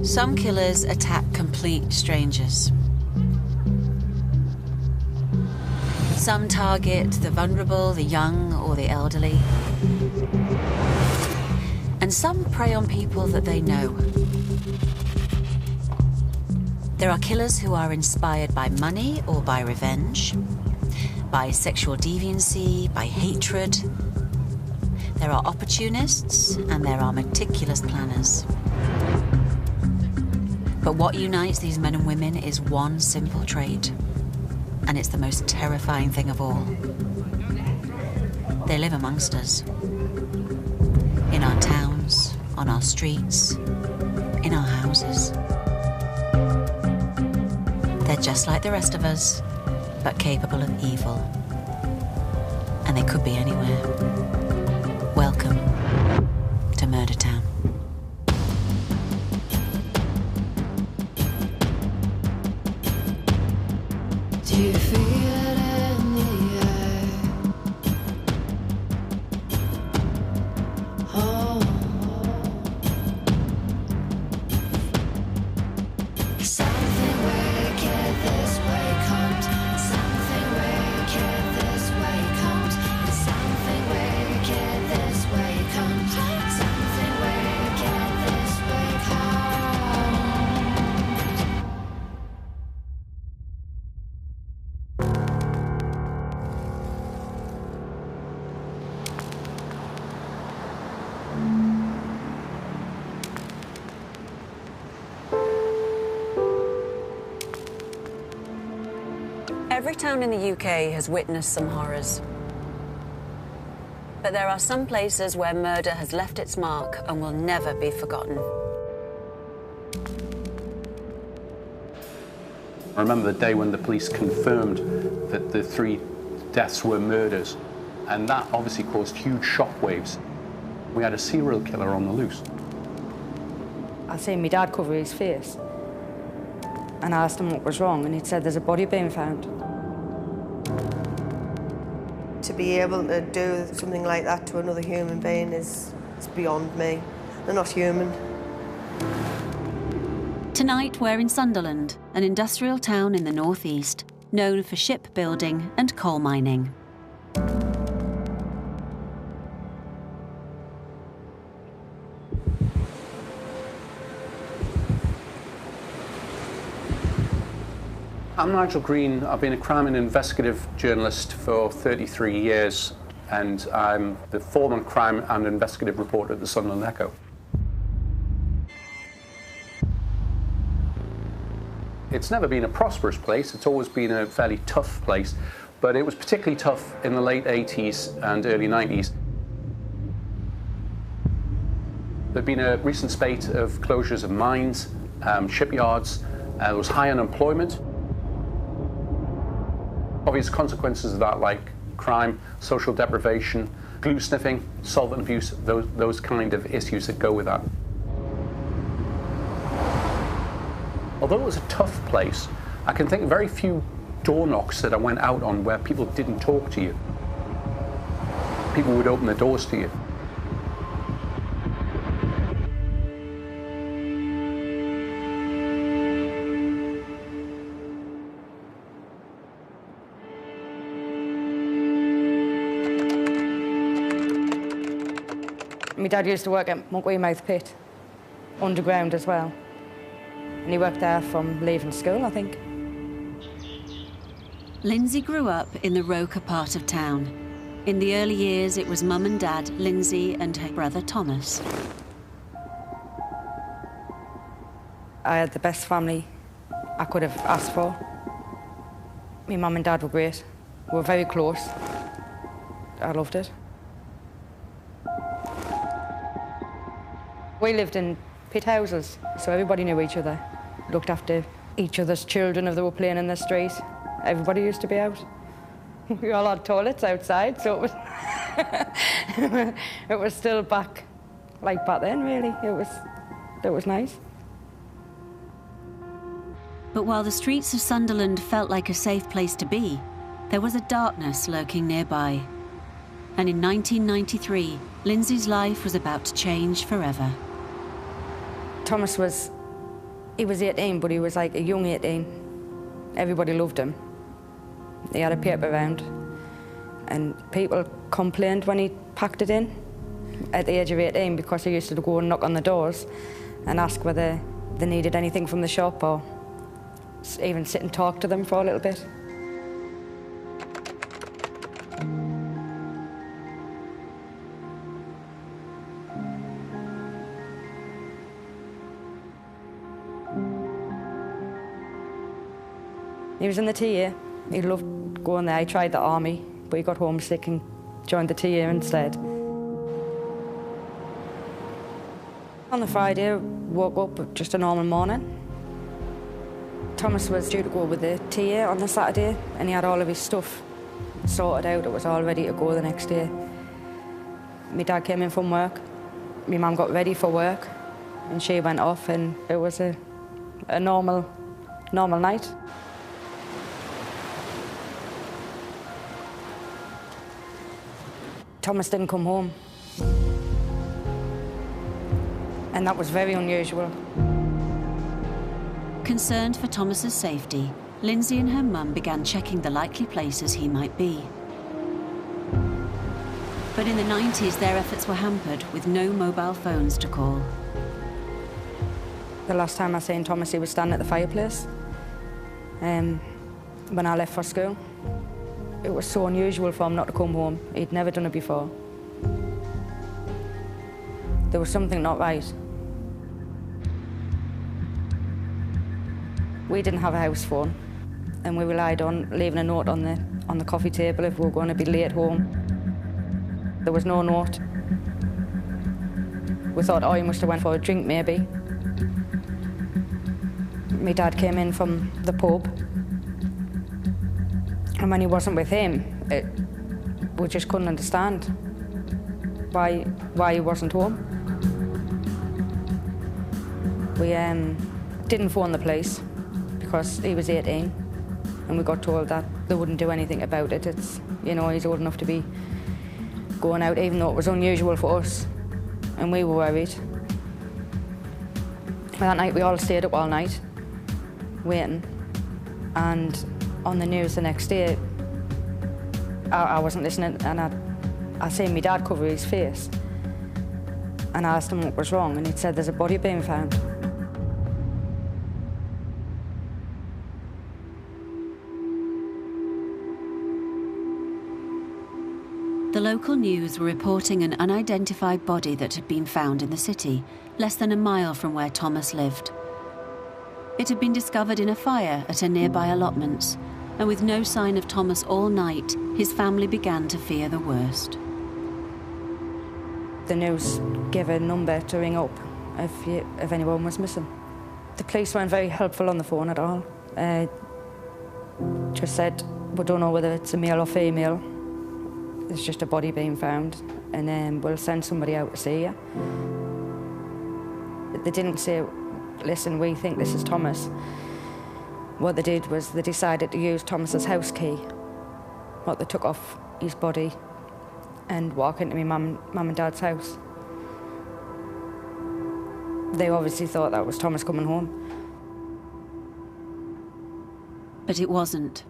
Some killers attack complete strangers. Some target the vulnerable, the young, or the elderly. And some prey on people that they know. There are killers who are inspired by money or by revenge, by sexual deviancy, by hatred. There are opportunists and there are meticulous planners. But what unites these men and women is one simple trait, and it's the most terrifying thing of all. They live amongst us. In our towns, on our streets, in our houses. They're just like the rest of us, but capable of evil. And they could be anywhere. Welcome to Murdertown. Do you feel it in the air? Oh. Something wicked this way comes. Something wicked this way comes. Something wicked this way comes. Something wicked this way comes. Every town in the UK has witnessed some horrors. But there are some places where murder has left its mark and will never be forgotten. I remember the day when the police confirmed that the 3 deaths were murders, and that obviously caused huge shockwaves. We had a serial killer on the loose. I seen my dad cover his face, and I asked him what was wrong, and he'd said there's a body being found. To be able to do something like that to another human being is beyond me. They're not human. Tonight we're in Sunderland, an industrial town in the northeast, known for shipbuilding and coal mining. I'm Nigel Green. I've been a crime and investigative journalist for 33 years, and I'm the former crime and investigative reporter at the Sunderland Echo. It's never been a prosperous place. It's always been a fairly tough place, but it was particularly tough in the late 80s and early 90s. There'd been a recent spate of closures of mines, shipyards. There was high unemployment. Obvious consequences of that, like crime, social deprivation, glue sniffing, solvent abuse, those kind of issues that go with that. Although it was a tough place, I can think of very few door knocks that I went out on where people didn't talk to you. People would open the doors to you. My dad used to work at Weymouth Pit, underground as well. And he worked there from leaving school, I think. Lindsay grew up in the Roker part of town. In the early years, it was mum and dad, Lindsay, and her brother Thomas. I had the best family I could have asked for. My mum and dad were great. We were very close. I loved it. We lived in pit houses, so everybody knew each other, looked after each other's children if they were playing in the street. Everybody used to be out. We all had toilets outside, so it was it was still back like back then, really. It was nice. But while the streets of Sunderland felt like a safe place to be, there was a darkness lurking nearby. And in 1993, Lindsay's life was about to change forever. Thomas was He was 18, but he was like a young 18. Everybody loved him. He had a paper round, and people complained when he packed it in at the age of 18 because he used to go and knock on the doors and ask whether they needed anything from the shop, or even sit and talk to them for a little bit. He was in the TA. He loved going there. He tried the army, but he got homesick and joined the TA instead. On the Friday, woke up just a normal morning. Thomas was due to go with the TA on the Saturday, and he had all of his stuff sorted out. It was all ready to go the next day. My dad came in from work. My mum got ready for work, and she went off, and it was a normal night. Thomas didn't come home, and that was very unusual. Concerned for Thomas's safety, Lindsay and her mum began checking the likely places he might be. But in the 90s, their efforts were hampered with no mobile phones to call. The last time I seen Thomas, he was standing at the fireplace when I left for school. It was so unusual for him not to come home. He'd never done it before. There was something not right. We didn't have a house phone, and we relied on leaving a note on the coffee table if we were going to be late home. There was no note. We thought, oh, he must have went for a drink, maybe. My dad came in from the pub, and when he wasn't with him, we just couldn't understand why he wasn't home. We didn't phone the police because he was 18, and we got told that they wouldn't do anything about it. It's, you know, he's old enough to be going out, even though it was unusual for us, and we were worried. That night we all stayed up all night, waiting, and on the news the next day, I wasn't listening, and I seen my dad cover his face, and I asked him what was wrong, and he'd said there's a body being found. The local news were reporting an unidentified body that had been found in the city, less than a mile from where Thomas lived. It had been discovered in a fire at a nearby allotments, and with no sign of Thomas all night, his family began to fear the worst. The news gave a number to ring up if anyone was missing. The police weren't very helpful on the phone at all. Just said, we don't know whether it's a male or female. There's just a body being found, and we'll send somebody out to see you. They didn't say, listen, we think this is Thomas. What they did was they decided to use Thomas's house key, what they took off his body, and walk into my mum and dad's house. They obviously thought that was Thomas coming home. But it wasn't.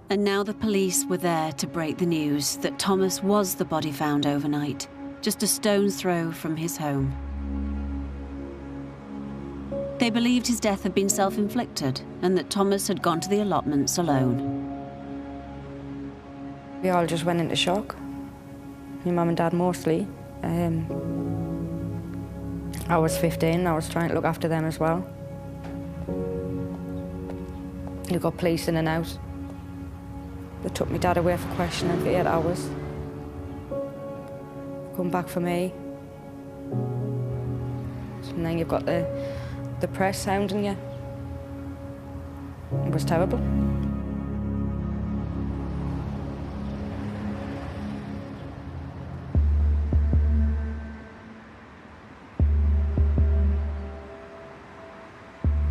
And now the police were there to break the news that Thomas was the body found overnight, just a stone's throw from his home. They believed his death had been self-inflicted and that Thomas had gone to the allotments alone. We all just went into shock. My mum and dad mostly. I was 15, I was trying to look after them as well. You got police in and out. They took my dad away for questioning for 8 hours. Come back for me. And then you've got the press hounding you. It was terrible.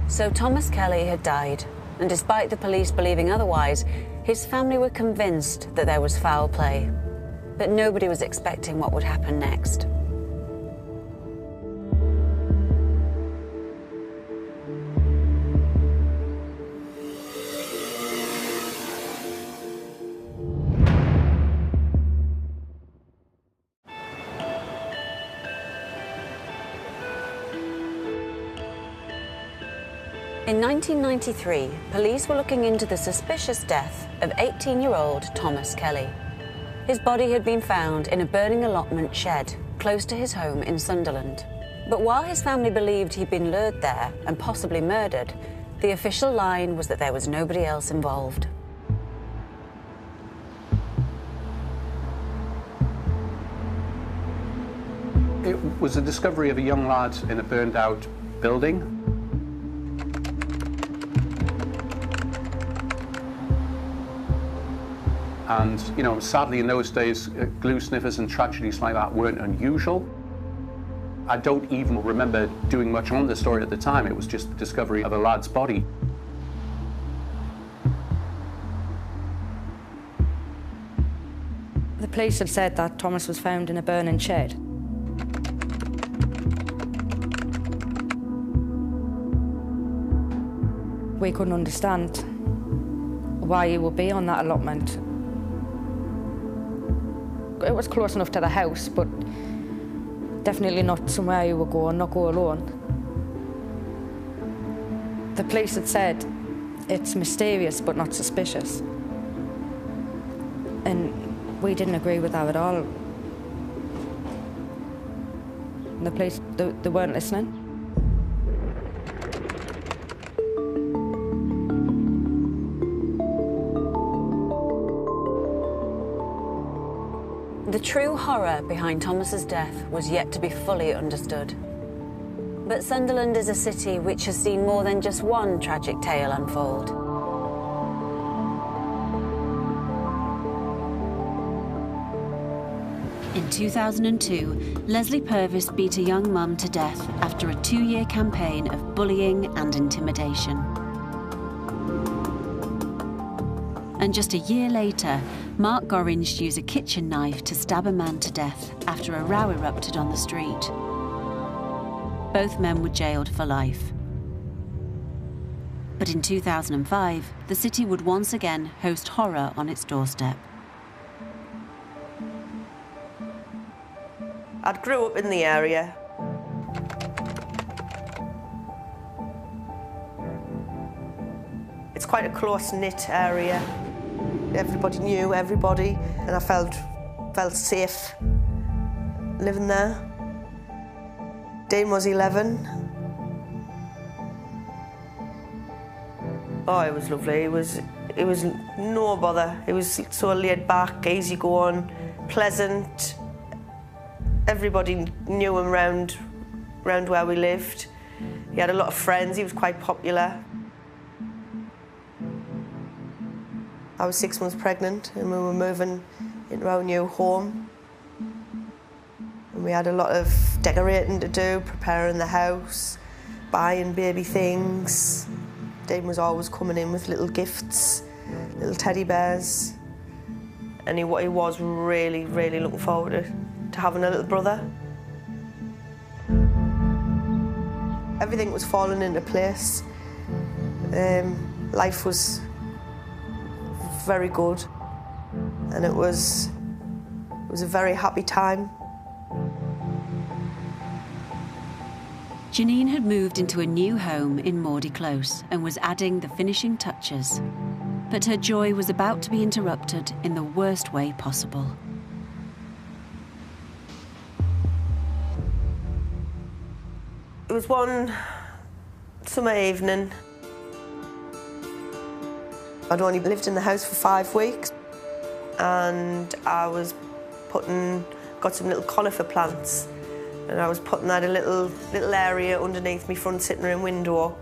So Thomas Kelly had died, and despite the police believing otherwise, his family were convinced that there was foul play. But nobody was expecting what would happen next. In 1993, police were looking into the suspicious death of 18-year-old Thomas Kelly. His body had been found in a burning allotment shed close to his home in Sunderland. But while his family believed he'd been lured there and possibly murdered, the official line was that there was nobody else involved. It was a discovery of a young lad in a burned-out building. And, you know, sadly in those days, glue sniffers and tragedies like that weren't unusual. I don't even remember doing much on the story at the time. It was just the discovery of a lad's body. The police had said that Thomas was found in a burning shed. We couldn't understand why he would be on that allotment. It was close enough to the house, but definitely not somewhere you would go and not go alone. The police had said it's mysterious but not suspicious. And we didn't agree with that at all. And the police, they weren't listening. The true horror behind Thomas's death was yet to be fully understood. But Sunderland is a city which has seen more than just one tragic tale unfold. In 2002, Leslie Purvis beat a young mum to death after a 2-year campaign of bullying and intimidation. And just a year later, Mark Gorringe used a kitchen knife to stab a man to death after a row erupted on the street. Both men were jailed for life. But in 2005, the city would once again host horror on its doorstep. I grew up in the area. It's quite a close-knit area. Everybody knew everybody, and I felt safe living there. Dane was 11. Oh, it was lovely. It was no bother. It was so laid back, easy going, pleasant. Everybody knew him round where we lived. He had a lot of friends. He was quite popular. I was 6 months pregnant and we were moving into our new home. And we had a lot of decorating to do, preparing the house, buying baby things. Dane was always coming in with little gifts, little teddy bears. And he was really, really looking forward to having a little brother. Everything was falling into place. Life was very good, and it was a very happy time. Janine had moved into a new home in Maudie Close and was adding the finishing touches. But her joy was about to be interrupted in the worst way possible. It was one summer evening. I'd only lived in the house for 5 weeks, and I was got some little conifer plants, and I was putting that a little area underneath my front sitting room window,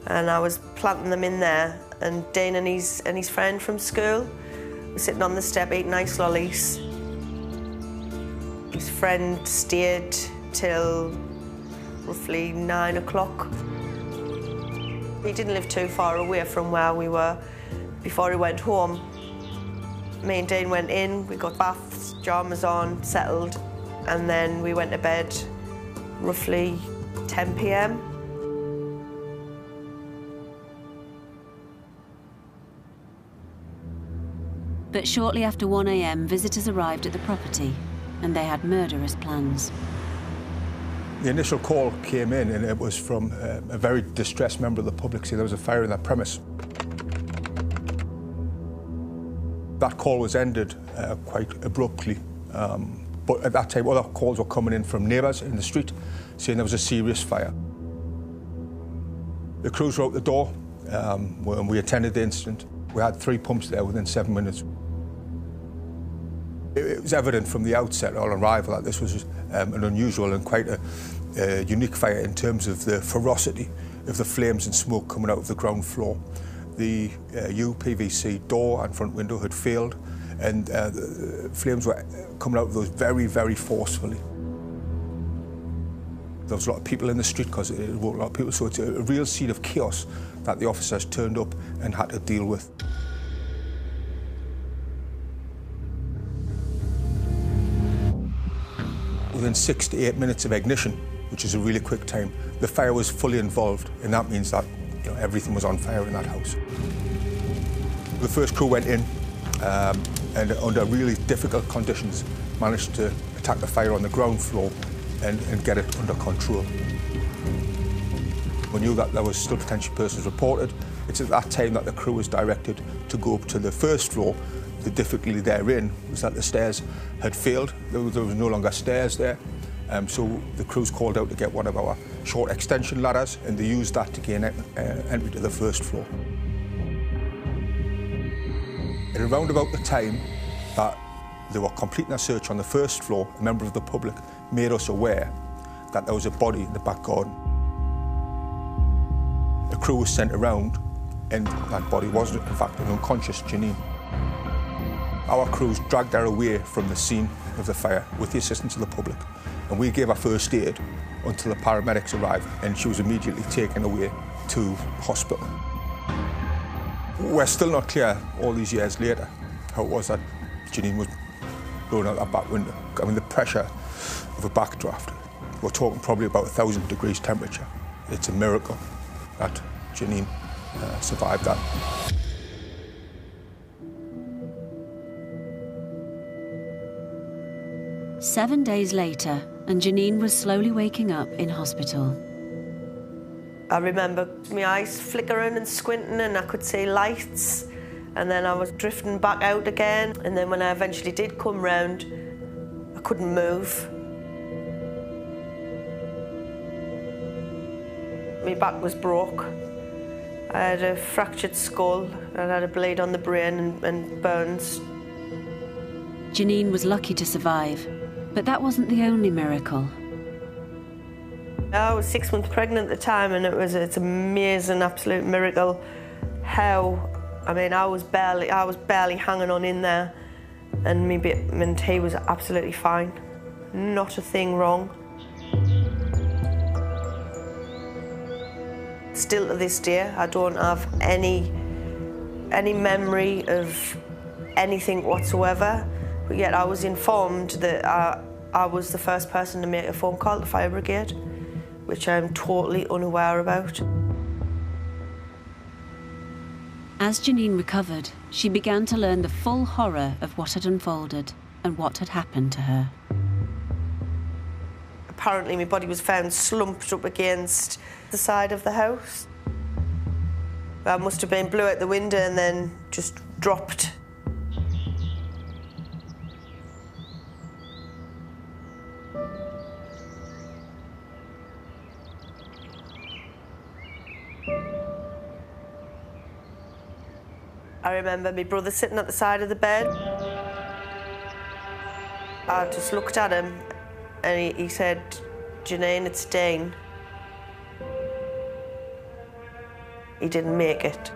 and I was planting them in there. And Dane and his friend from school were sitting on the step eating ice lollies. His friend stayed till roughly 9 o'clock. He didn't live too far away from where we were before he went home. Me and Dane went in, we got baths, pyjamas on, settled, and then we went to bed roughly 10 p.m. But shortly after 1 a.m, visitors arrived at the property, and they had murderous plans. The initial call came in and it was from a very distressed member of the public saying there was a fire in that premise. That call was ended quite abruptly, but at that time other calls were coming in from neighbours in the street saying there was a serious fire. The crews were out the door when we attended the incident. We had 3 pumps there within 7 minutes. It was evident from the outset on arrival that this was an unusual and quite a unique fire in terms of the ferocity of the flames and smoke coming out of the ground floor. The UPVC door and front window had failed, and the flames were coming out of those very, very forcefully. There was a lot of people in the street because it woke a lot of people, so it's a real scene of chaos that the officers turned up and had to deal with. Within 6 to 8 minutes of ignition, which is a really quick time, the fire was fully involved, and that means that everything was on fire in that house. The first crew went in and under really difficult conditions managed to attack the fire on the ground floor and get it under control. We knew that there was still potential persons reported. It's at that time that the crew was directed to go up to the first floor. The difficulty therein was that the stairs had failed. There was no longer stairs there. So the crews called out to get one of our short extension ladders, and they used that to gain entry to the first floor. At around about the time that they were completing a search on the first floor, a member of the public made us aware that there was a body in the back garden. A crew was sent around, and that body was, in fact, an unconscious Janine. Our crews dragged her away from the scene of the fire with the assistance of the public, and we gave her first aid until the paramedics arrived, and she was immediately taken away to hospital. We're still not clear, all these years later, how it was that Janine was blown out that back window. I mean, the pressure of a backdraft, we're talking probably about 1,000 degrees temperature. It's a miracle that Janine survived that. Seven days later, and Janine was slowly waking up in hospital. I remember my eyes flickering and squinting, and I could see lights, and then I was drifting back out again, and then when I eventually did come round, I couldn't move. My back was broke. I had a fractured skull, I had a bleed on the brain and burns. Janine was lucky to survive, but that wasn't the only miracle. I was 6 months pregnant at the time, and it's an amazing, absolute miracle how, I mean, I was barely hanging on in there, and he was absolutely fine. Not a thing wrong. Still to this day, I don't have any memory of anything whatsoever, but yet I was informed that I was the first person to make a phone call to the fire brigade, which I'm totally unaware about. As Janine recovered, she began to learn the full horror of what had unfolded and what had happened to her. Apparently my body was found slumped up against the side of the house. I must have been blew out the window and then just dropped. I remember my brother sitting at the side of the bed. I just looked at him and he said, "Janine, it's Dean." He didn't make it.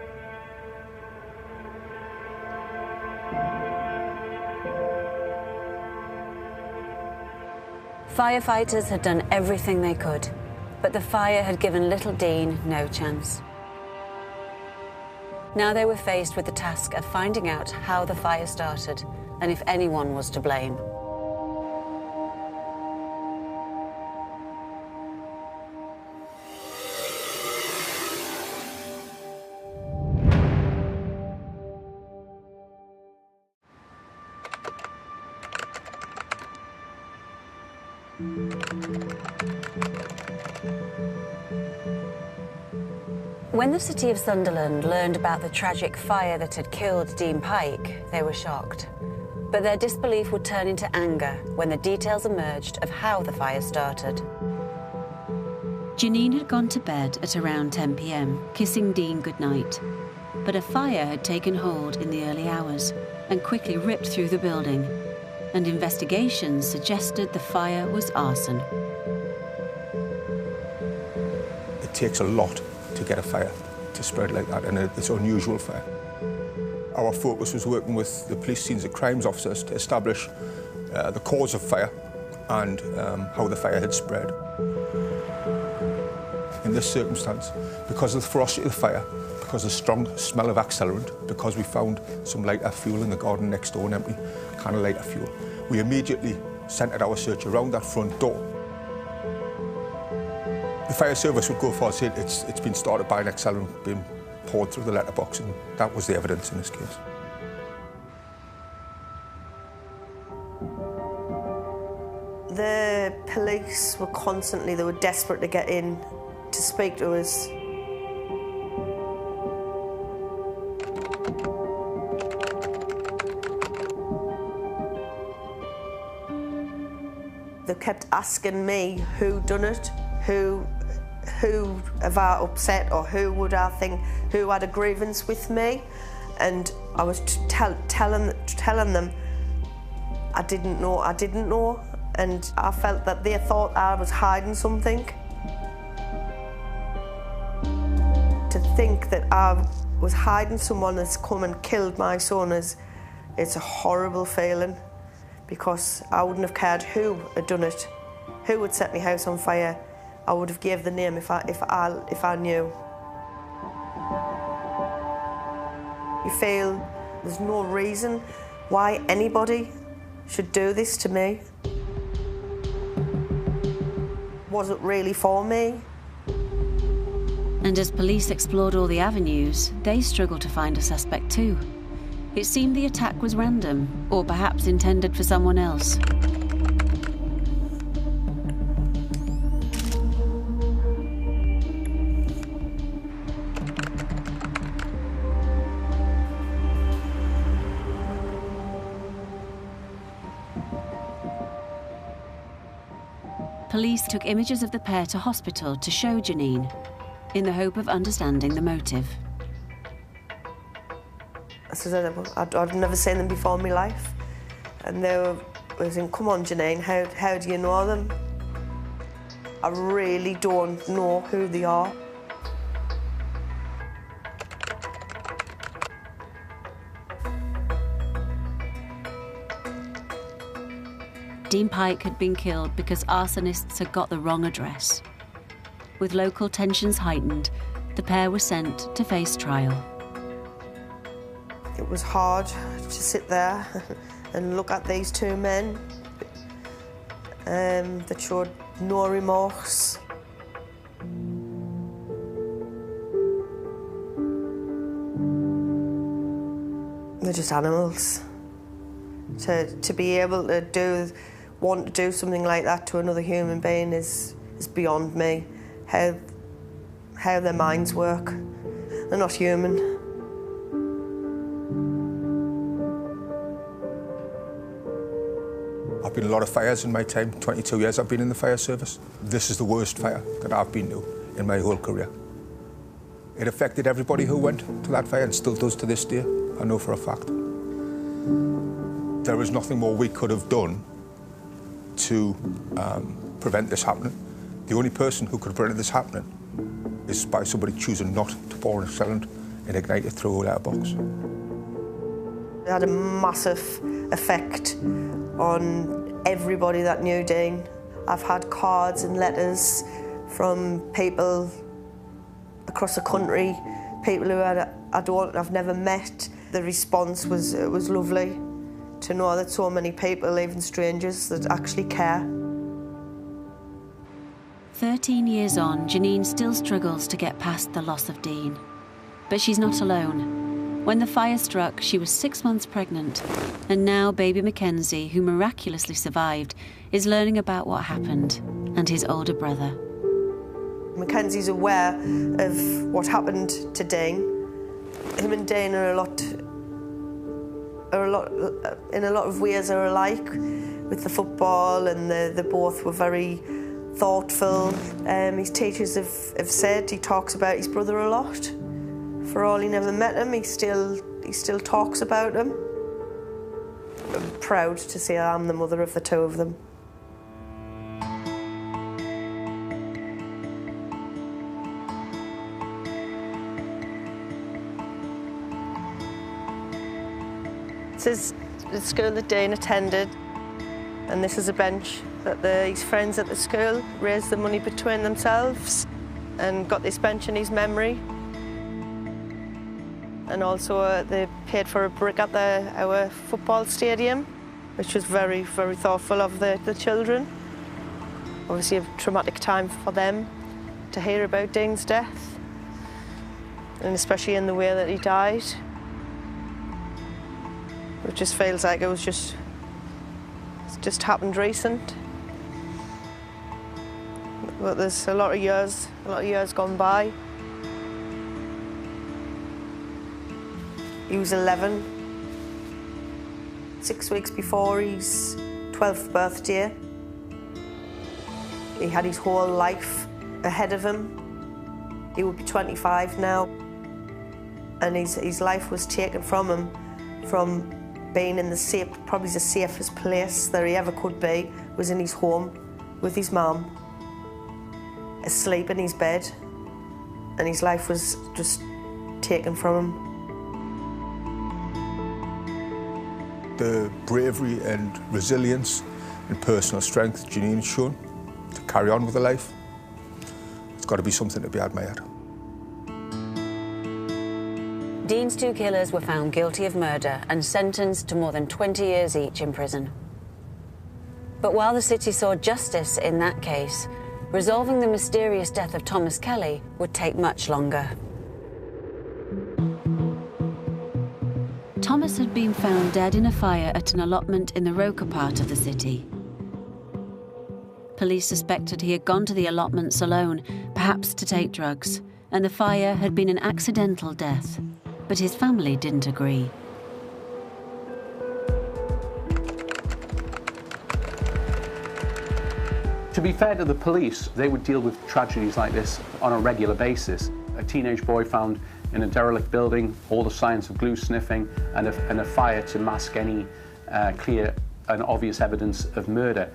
Firefighters had done everything they could, but the fire had given little Dean no chance. Now they were faced with the task of finding out how the fire started and if anyone was to blame. When the city of Sunderland learned about the tragic fire that had killed Dean Pike, they were shocked. But their disbelief would turn into anger when the details emerged of how the fire started. Janine had gone to bed at around 10 p.m, kissing Dean goodnight. But a fire had taken hold in the early hours and quickly ripped through the building, and investigations suggested the fire was arson. It takes a lot to get a fire to spread like that, and it's an unusual fire. Our focus was working with the police scenes and crimes officers to establish the cause of fire and how the fire had spread. In this circumstance, because of the ferocity of the fire, because of the strong smell of accelerant, because we found some lighter fuel in the garden next door, an empty can of lighter fuel, we immediately centred our search around that front door. The fire service would go far as saying it's been started by an accelerant being poured through the letterbox, and that was the evidence in this case. The police were constantly, they were desperate to get in to speak to us. They kept asking me who done it, who have I upset, or who would I think, who had a grievance with me, and I was telling them I didn't know, and I felt that they thought I was hiding something. To think that I was hiding someone that's come and killed my son it's a horrible feeling, because I wouldn't have cared who had done it, who had set my house on fire. I would have gave the name if I knew. You feel there's no reason why anybody should do this to me. Was it really for me? And as police explored all the avenues, they struggled to find a suspect too. It seemed the attack was random, or perhaps intended for someone else. Police took images of the pair to hospital to show Janine, in the hope of understanding the motive. I said I'd never seen them before in my life, and they were saying, "Come on, Janine, how do you know them?" I really don't know who they are. Dean Pike had been killed because arsonists had got the wrong address. With local tensions heightened, the pair were sent to face trial. It was hard to sit there and look at these two men that showed no remorse. They're just animals. To be able to want to do something like that to another human being is beyond me. How their minds work. They're not human. I've been in a lot of fires in my time, 22 years I've been in the fire service. This is the worst fire that I've been to in my whole career. It affected everybody who went to that fire and still does to this day, I know for a fact. There is nothing more we could have done to prevent this happening. The only person who could prevent this happening is by somebody choosing not to pour an accelerant and ignite it through a letterbox. It had a massive effect on everybody that knew Dean. I've had cards and letters from people across the country, people who I've never met. The response was lovely. To know that so many people, even strangers, that actually care. 13 years on, Janine still struggles to get past the loss of Dean. But she's not alone. When the fire struck, she was 6 months pregnant, and now baby Mackenzie, who miraculously survived, is learning about what happened, and his older brother. Mackenzie's aware of what happened to Dean. Him and Dean are in a lot of ways are alike with the football, and they both were very thoughtful. His teachers have said he talks about his brother a lot. For all he never met him, he still talks about him. I'm proud to say I'm the mother of the two of them. This is the school that Dean attended, and this is a bench that his friends at the school raised the money between themselves and got this bench in his memory. And also they paid for a brick at our football stadium, which was very, very thoughtful of the children. Obviously a traumatic time for them to hear about Dean's death, and especially in the way that he died. It just feels like it's just happened recent. But there's a lot of years gone by. He was 11, 6 weeks before his 12th birthday. He had his whole life ahead of him. He would be 25 now. And his life was taken from him, from being in probably the safest place that he ever could be, was in his home with his mum, asleep in his bed, and his life was just taken from him. The bravery and resilience and personal strength Janine's shown to carry on with her life, it's got to be something to be admired. Dean's two killers were found guilty of murder and sentenced to more than 20 years each in prison. But while the city saw justice in that case, resolving the mysterious death of Thomas Kelly would take much longer. Thomas had been found dead in a fire at an allotment in the Roker part of the city. Police suspected he had gone to the allotments alone, perhaps to take drugs, and the fire had been an accidental death. But his family didn't agree. To be fair to the police, they would deal with tragedies like this on a regular basis. A teenage boy found in a derelict building, all the signs of glue sniffing, and a fire to mask any clear and obvious evidence of murder.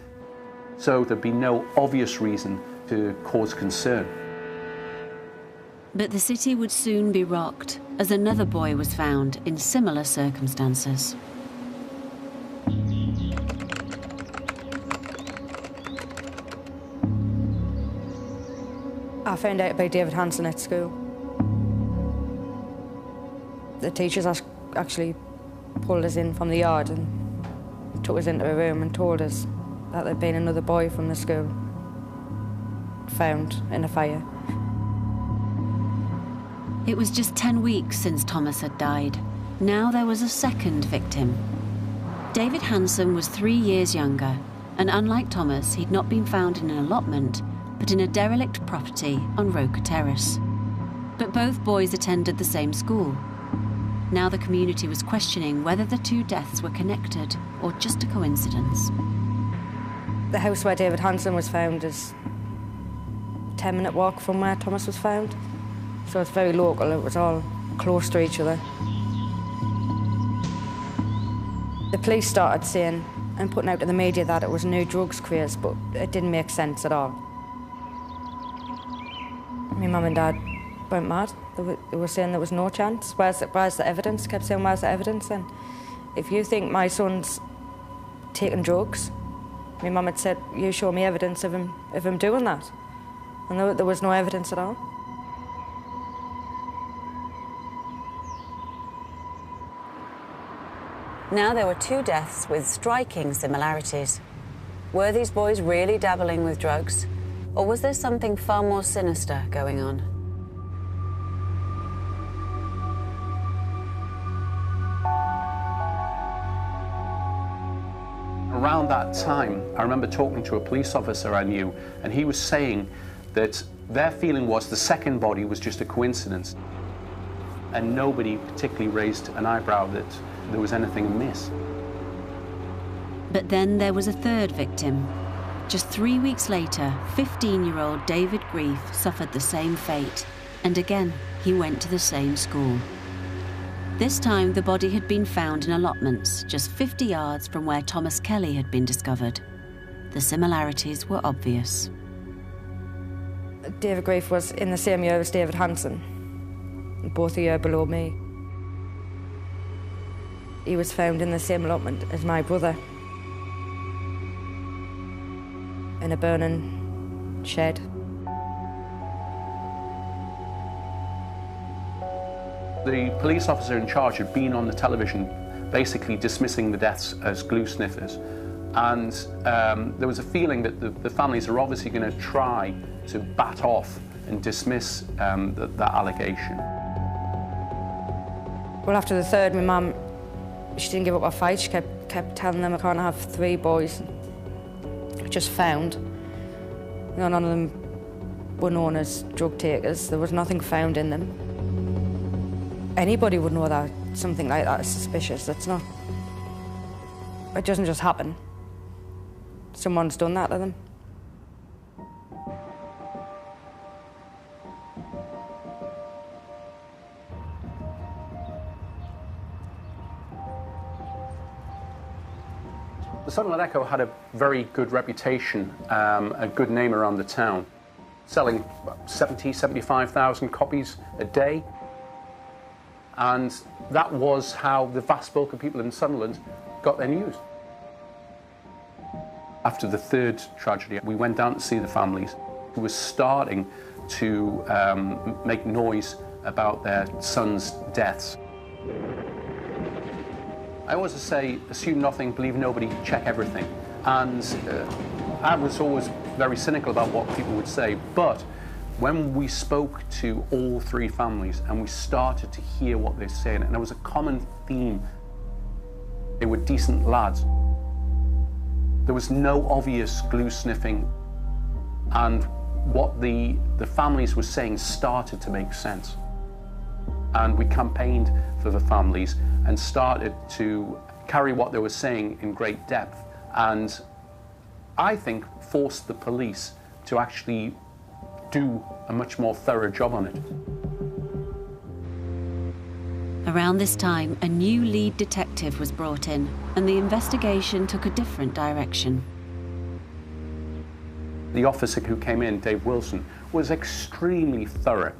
So there'd be no obvious reason to cause concern. But the city would soon be rocked, as another boy was found in similar circumstances. I found out about David Hanson at school. The teachers actually pulled us in from the yard and took us into a room and told us that there'd been another boy from the school found in a fire. It was just 10 weeks since Thomas had died. Now there was a second victim. David Hanson was 3 years younger, and unlike Thomas, he'd not been found in an allotment, but in a derelict property on Roker Terrace. But both boys attended the same school. Now the community was questioning whether the two deaths were connected or just a coincidence. The house where David Hanson was found is a 10-minute walk from where Thomas was found. So it's very local, it was all close to each other. The police started saying and putting out to the media that it was a new drugs craze, but it didn't make sense at all. My mum and dad went mad. They were saying there was no chance. Where's the evidence? Kept saying, where's the evidence? And if you think my son's taking drugs, my mum had said, you show me evidence of him doing that. And there was no evidence at all. Now there were two deaths with striking similarities. Were these boys really dabbling with drugs? Or was there something far more sinister going on? Around that time, I remember talking to a police officer I knew, and he was saying that their feeling was the second body was just a coincidence, and nobody particularly raised an eyebrow that there was anything amiss. But then there was a third victim. Just 3 weeks later, 15-year-old David Grief suffered the same fate, and again he went to the same school. This time the body had been found in allotments just 50 yards from where Thomas Kelly had been discovered. The similarities were obvious. David Grief was in the same year as David Hanson, both a year below me. He was found in the same allotment as my brother, in a burning shed. The police officer in charge had been on the television basically dismissing the deaths as glue sniffers, and there was a feeling that the families are obviously going to try to bat off and dismiss that allegation. Well, after the third, my mum, she didn't give up her fight. She kept telling them I can't have 3 boys just found. None of them were known as drug takers. There was nothing found in them. Anybody would know that something like that is suspicious. That's not... It doesn't just happen. Someone's done that to them. The Sunderland Echo had a very good reputation, a good name around the town, selling 75,000 copies a day. And that was how the vast bulk of people in Sunderland got their news. After the third tragedy, we went down to see the families who were starting to make noise about their sons' deaths. I always say, assume nothing, believe nobody, check everything. And I was always very cynical about what people would say, but when we spoke to all 3 families and we started to hear what they're saying, and there was a common theme, they were decent lads. There was no obvious glue sniffing, and what the families were saying started to make sense. And we campaigned for the families and started to carry what they were saying in great depth, and I think forced the police to actually do a much more thorough job on it. Around this time, a new lead detective was brought in, and the investigation took a different direction. The officer who came in, Dave Wilson, was extremely thorough.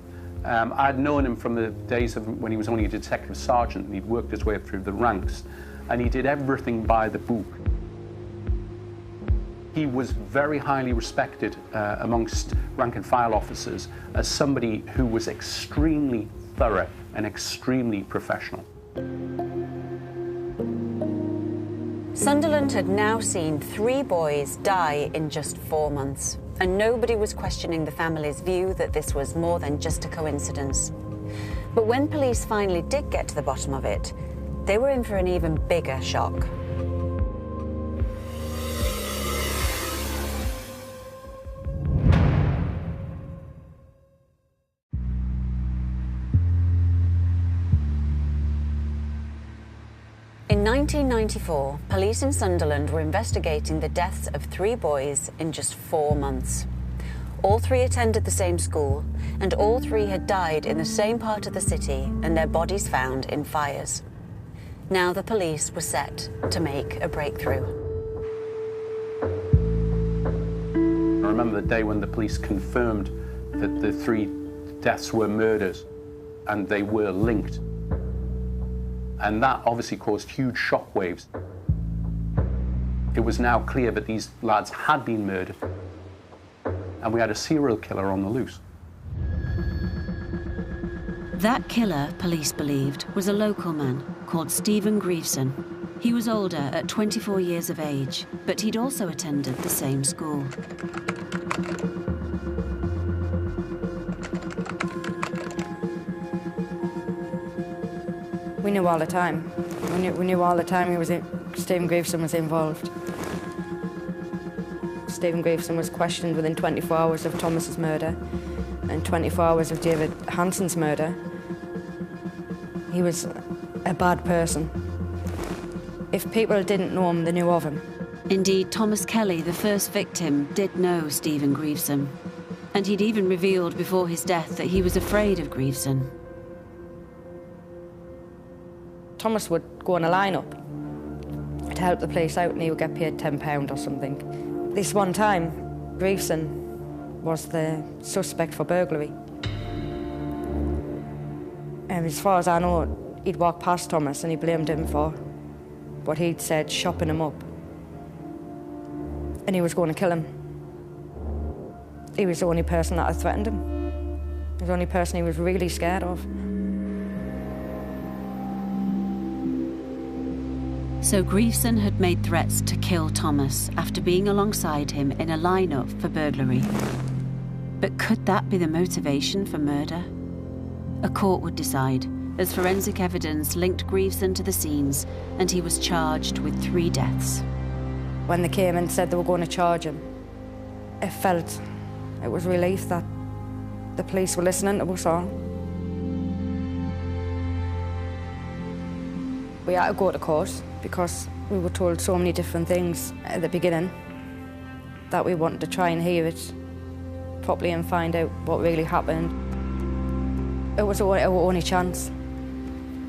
I'd known him from the days of when he was only a detective sergeant, and he'd worked his way up through the ranks, and he did everything by the book. He was very highly respected amongst rank and file officers as somebody who was extremely thorough and extremely professional. Sunderland had now seen 3 boys die in just 4 months, and nobody was questioning the family's view that this was more than just a coincidence. But when police finally did get to the bottom of it, they were in for an even bigger shock. In 1994, police in Sunderland were investigating the deaths of 3 boys in just 4 months. All 3 attended the same school, and all 3 had died in the same part of the city and their bodies found in fires. Now the police were set to make a breakthrough. I remember the day when the police confirmed that the 3 deaths were murders and they were linked. And that obviously caused huge shockwaves. It was now clear that these lads had been murdered, and we had a serial killer on the loose. That killer, police believed, was a local man called Steven Grieveson. He was older, at 24 years of age, but he'd also attended the same school. We knew all the time. We knew all the time Steven Grieveson was involved. Steven Grieveson was questioned within 24 hours of Thomas's murder and 24 hours of David Hanson's murder. He was a bad person. If people didn't know him, they knew of him. Indeed, Thomas Kelly, the first victim, did know Steven Grieveson. And he'd even revealed before his death that he was afraid of Grieveson. Thomas would go on a line-up to help the police out and he would get paid £10 or something. This one time, Grieveson was the suspect for burglary. And as far as I know, he'd walked past Thomas and he blamed him for what he'd said, shopping him up. And he was going to kill him. He was the only person that had threatened him. He was the only person he was really scared of. So Grieveson had made threats to kill Thomas after being alongside him in a lineup for burglary. But could that be the motivation for murder? A court would decide, as forensic evidence linked Grieveson to the scenes, and he was charged with 3 deaths. When they came and said they were going to charge him, it was relief that the police were listening to us all. We had to go to court because we were told so many different things at the beginning that we wanted to try and hear it properly and find out what really happened. It was our only chance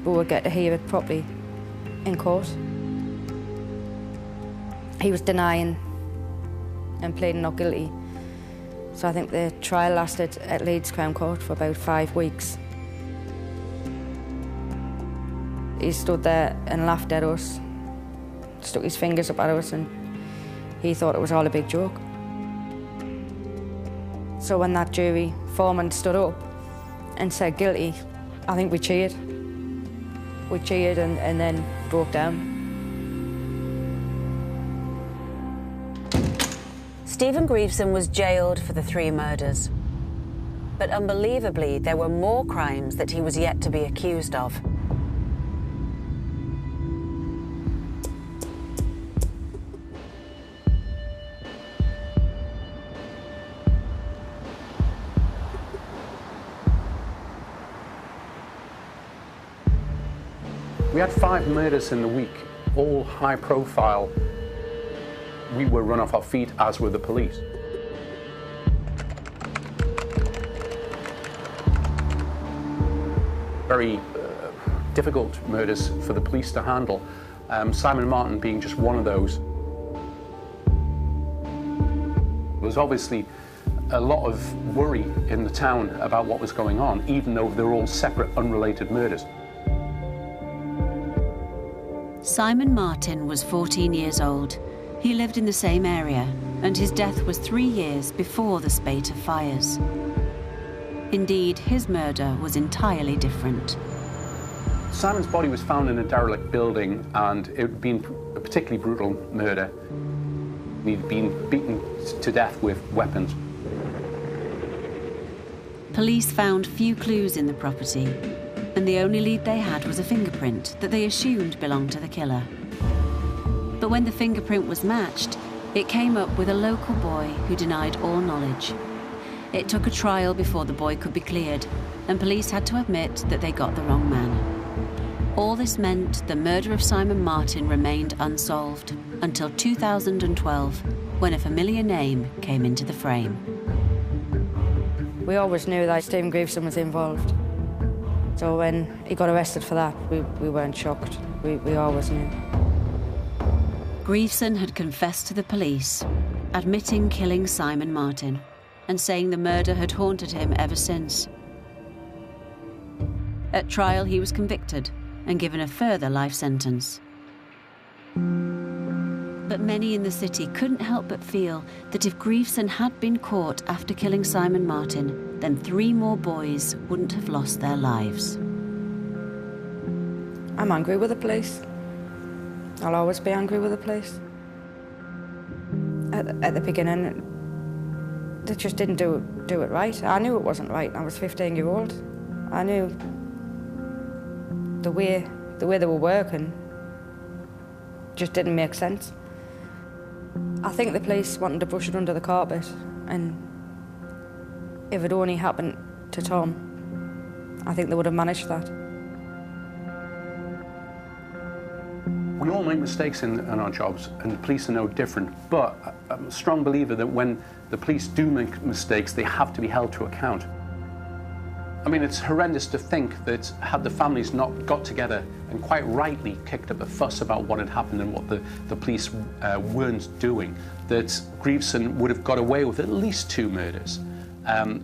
we would get to hear it properly in court. He was denying and pleading not guilty. So I think the trial lasted at Leeds Crown Court for about 5 weeks. He stood there and laughed at us, stuck his fingers up at us, and he thought it was all a big joke. So when that jury foreman stood up and said guilty, I think we cheered. We cheered and then broke down. Steven Grieveson was jailed for the 3 murders. But unbelievably, there were more crimes that he was yet to be accused of. We had 5 murders in the week, all high profile. We were run off our feet, as were the police. Very difficult murders for the police to handle. Simon Martin being just one of those. There was obviously a lot of worry in the town about what was going on, even though they were all separate, unrelated murders. Simon Martin was 14 years old. He lived in the same area, and his death was 3 years before the spate of fires. Indeed, his murder was entirely different. Simon's body was found in a derelict building, and it had been a particularly brutal murder. He'd been beaten to death with weapons. Police found few clues in the property, and the only lead they had was a fingerprint that they assumed belonged to the killer. But when the fingerprint was matched, it came up with a local boy who denied all knowledge. It took a trial before the boy could be cleared, and police had to admit that they got the wrong man. All this meant the murder of Simon Martin remained unsolved until 2012, when a familiar name came into the frame. We always knew that Steven Grieveson was involved. So when he got arrested for that, we weren't shocked. We always knew. Grieveson had confessed to the police, admitting killing Simon Martin and saying the murder had haunted him ever since. At trial, he was convicted and given a further life sentence. But many in the city couldn't help but feel that if Grieveson had been caught after killing Simon Martin, then 3 more boys wouldn't have lost their lives. I'm angry with the police. I'll always be angry with the police. At the beginning, they just didn't do it right. I knew it wasn't right. I was 15-year-old. I knew the way they were working just didn't make sense. I think the police wanted to brush it under the carpet, and if it only happened to Tom, I think they would have managed that. We all make mistakes in our jobs, and the police are no different, but I'm a strong believer that when the police do make mistakes, they have to be held to account. I mean, it's horrendous to think that had the families not got together and quite rightly kicked up a fuss about what had happened and what the police weren't doing, that Grieveson would have got away with at least 2 murders,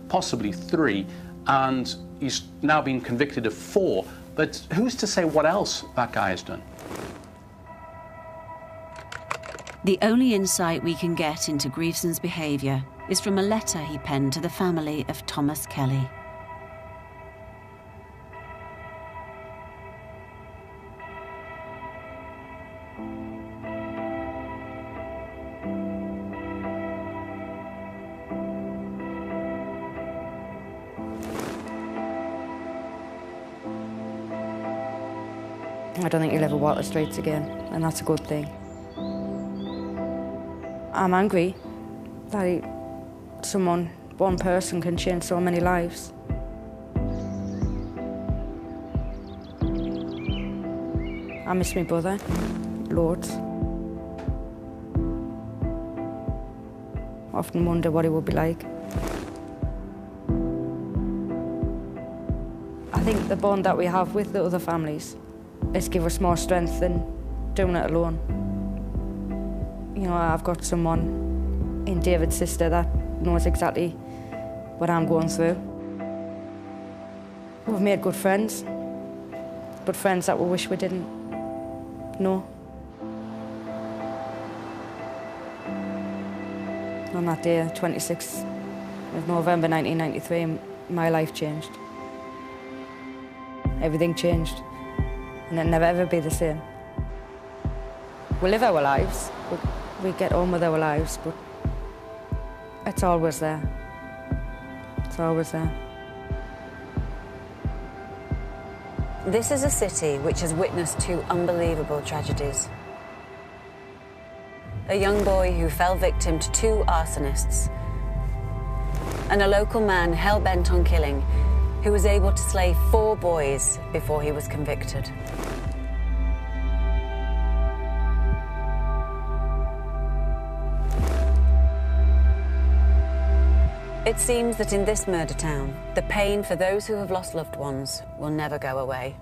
possibly 3, and he's now been convicted of 4. But who's to say what else that guy has done? The only insight we can get into Grieveson's behaviour is from a letter he penned to the family of Thomas Kelly. I don't think he'll ever walk the streets again, and that's a good thing. I'm angry that one person can change so many lives. I miss my brother, loads. Often wonder what he would be like. I think the bond that we have with the other families is give us more strength than doing it alone. You know, I've got someone in David's sister that knows exactly what I'm going through. We've made good friends, but friends that we wish we didn't know. On that day, 26th of November 1993, my life changed. Everything changed, and it'll never ever be the same. We live our lives, we get on with our lives, but it's always there. It's always there. This is a city which has witnessed 2 unbelievable tragedies. A young boy who fell victim to 2 arsonists, and a local man hell-bent on killing who was able to slay 4 boys before he was convicted. It seems that in this murder town, the pain for those who have lost loved ones will never go away.